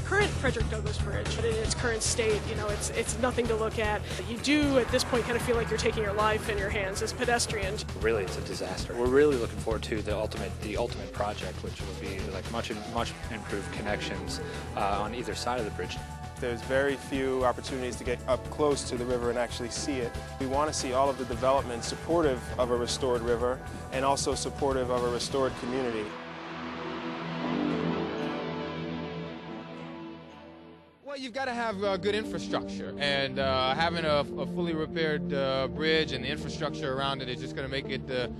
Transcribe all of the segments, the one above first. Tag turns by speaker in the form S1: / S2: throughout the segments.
S1: current Frederick Douglass Bridge, but in its current state, you know, it's nothing to look at. You do at this point kind of feel like you're taking your life in your hands as pedestrians.
S2: Really, it's a disaster. We're really looking forward to the ultimate project, which will be like much improved connections on either side of the bridge.
S3: There's very few opportunities to get up close to the river and actually see it. We want to see all of the development supportive of a restored river and also supportive of a restored community.
S4: Well, you've got to have good infrastructure, and having a fully repaired bridge and the infrastructure around it is just going to make it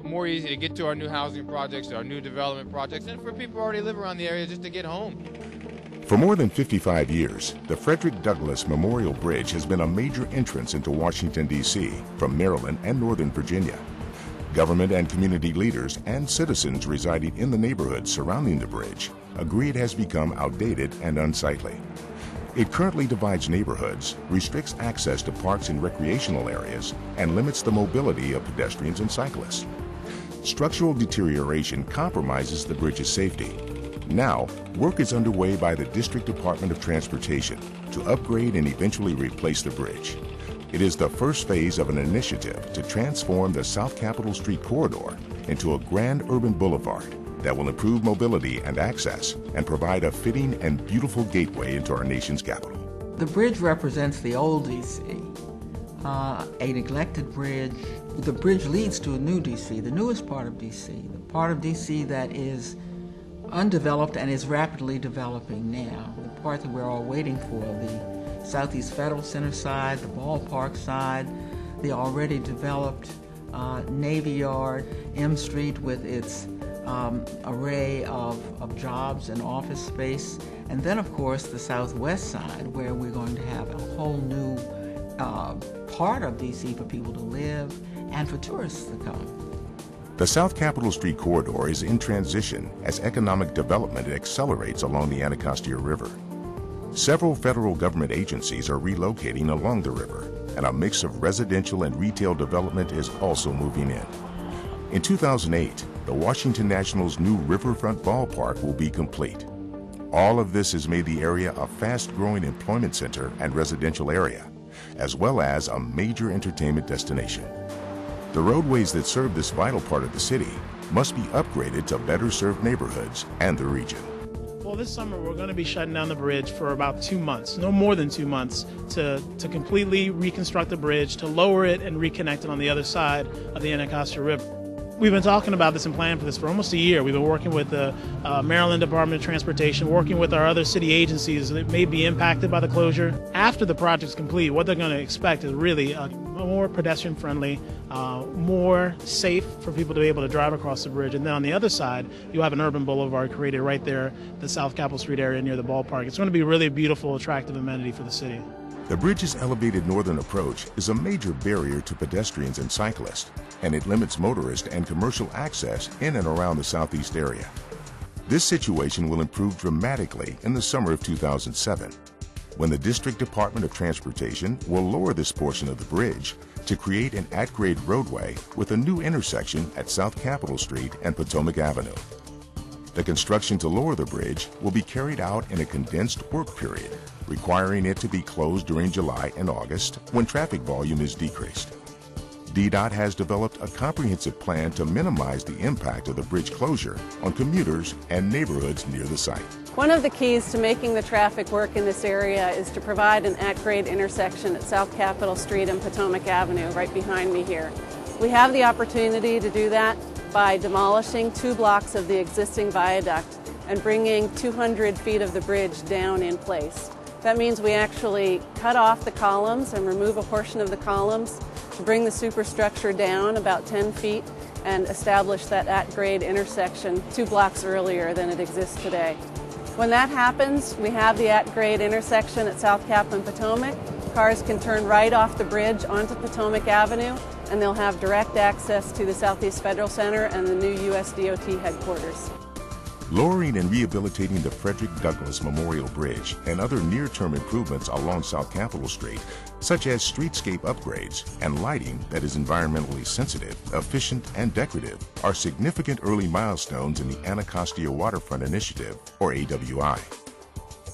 S4: more easy to get to our new housing projects, our new development projects, and for people who already live around the area just to get home.
S5: For more than 55 years, the Frederick Douglass Memorial Bridge has been a major entrance into Washington, D.C. from Maryland and Northern Virginia. Government and community leaders and citizens residing in the neighborhoods surrounding the bridge agree it has become outdated and unsightly. It currently divides neighborhoods, restricts access to parks and recreational areas, and limits the mobility of pedestrians and cyclists. Structural deterioration compromises the bridge's safety. Now, work is underway by the District Department of Transportation to upgrade and eventually replace the bridge. It is the first phase of an initiative to transform the South Capitol Street corridor into a grand urban boulevard that will improve mobility and access and provide a fitting and beautiful gateway into our nation's capital.
S6: The bridge represents the old D.C., a neglected bridge. The bridge leads to a new D.C., the newest part of D.C., the part of D.C. that is undeveloped and is rapidly developing now. The part that we're all waiting for, the Southeast Federal Center side, the ballpark side, the already developed Navy Yard, M Street with its array of jobs and office space, and then of course the southwest side where we're going to have a whole new part of DC for people to live and for tourists to come.
S5: The South Capitol Street corridor is in transition as economic development accelerates along the Anacostia River. Several federal government agencies are relocating along the river, and a mix of residential and retail development is also moving in. In 2008, the Washington Nationals' new Riverfront Ballpark will be complete. All of this has made the area a fast-growing employment center and residential area, as well as a major entertainment destination. The roadways that serve this vital part of the city must be upgraded to better serve neighborhoods and the region.
S7: Well, this summer we're going to be shutting down the bridge for about 2 months, no more than 2 months, to completely reconstruct the bridge, to lower it and reconnect it on the other side of the Anacostia River. We've been talking about this and planning for this for almost a year. We've been working with the Maryland Department of Transportation, working with our other city agencies that may be impacted by the closure. After the project's complete, what they're going to expect is really more pedestrian-friendly, more safe for people to be able to drive across the bridge. And then on the other side, you have an urban boulevard created right there, the South Capitol Street area near the ballpark. It's going to be a really beautiful, attractive amenity for the city.
S5: The bridge's elevated northern approach is a major barrier to pedestrians and cyclists, and it limits motorist and commercial access in and around the southeast area. This situation will improve dramatically in the summer of 2007, when the District Department of Transportation will lower this portion of the bridge to create an at-grade roadway with a new intersection at South Capitol Street and Potomac Avenue. The construction to lower the bridge will be carried out in a condensed work period, requiring it to be closed during July and August when traffic volume is decreased. DDOT has developed a comprehensive plan to minimize the impact of the bridge closure on commuters and neighborhoods near the site.
S8: One of the keys to making the traffic work in this area is to provide an at-grade intersection at South Capitol Street and Potomac Avenue right behind me here. We have the opportunity to do that by demolishing 2 blocks of the existing viaduct and bringing 200 feet of the bridge down in place. That means we actually cut off the columns and remove a portion of the columns to bring the superstructure down about 10 feet and establish that at-grade intersection 2 blocks earlier than it exists today. When that happens, we have the at-grade intersection at South Capitol and Potomac. Cars can turn right off the bridge onto Potomac Avenue, and they'll have direct access to the Southeast Federal Center and the new US DOT headquarters.
S5: Lowering and rehabilitating the Frederick Douglass Memorial Bridge and other near-term improvements along South Capitol Street, such as streetscape upgrades and lighting that is environmentally sensitive, efficient, and decorative, are significant early milestones in the Anacostia Waterfront Initiative, or AWI.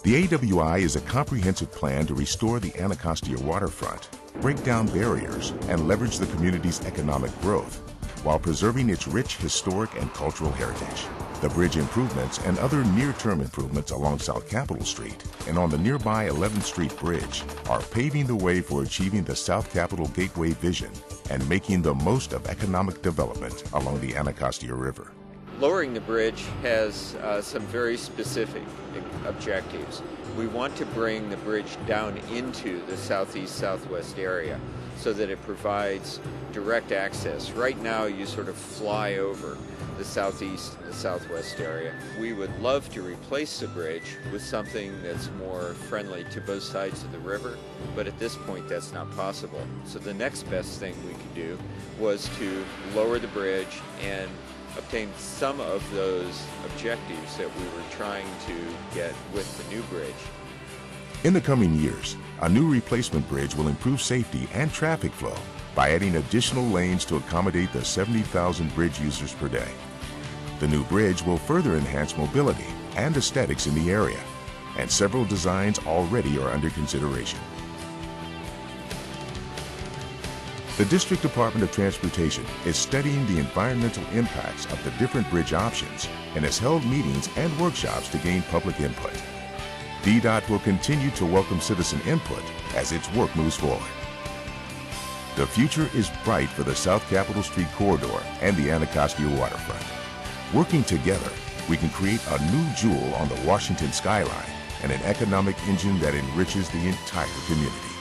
S5: The AWI is a comprehensive plan to restore the Anacostia waterfront, break down barriers, and leverage the community's economic growth, while preserving its rich historic and cultural heritage. The bridge improvements and other near-term improvements along South Capitol Street and on the nearby 11th Street Bridge are paving the way for achieving the South Capitol Gateway vision and making the most of economic development along the Anacostia River.
S9: Lowering the bridge has some very specific objectives. We want to bring the bridge down into the southeast-southwest area so that it provides direct access. Right now you sort of fly over the southeast and the southwest area. We would love to replace the bridge with something that's more friendly to both sides of the river, but at this point that's not possible. So the next best thing we could do was to lower the bridge and obtain some of those objectives that we were trying to get with the new bridge.
S5: In the coming years, a new replacement bridge will improve safety and traffic flow by adding additional lanes to accommodate the 70,000 bridge users per day. The new bridge will further enhance mobility and aesthetics in the area, and several designs already are under consideration. The District Department of Transportation is studying the environmental impacts of the different bridge options and has held meetings and workshops to gain public input. DDOT will continue to welcome citizen input as its work moves forward. The future is bright for the South Capitol Street corridor and the Anacostia waterfront. Working together, we can create a new jewel on the Washington skyline and an economic engine that enriches the entire community.